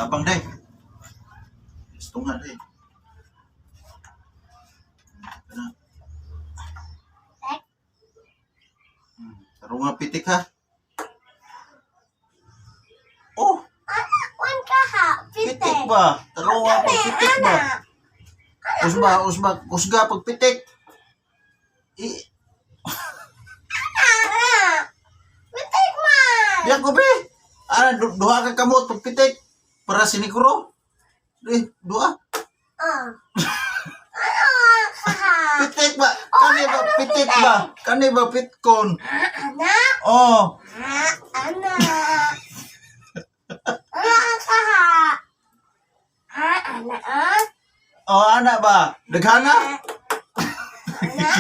Tabang day. Gusto nga day. Taro nga pitik ha. Oh, Wan ka ha, pitik ba? Taro nga pitik ba? Usga pag pitik. Pitik man. Biyak ko be. Duha ka kamot pag pitik. Para sinikuro. Dua. Ka ha. Pitik ba? Kani ba pitik ba? Kani ba pitkon? Anak. Oh. Anak. Anak ka ha. Anak Oh, anak ba? Daghana? Anak.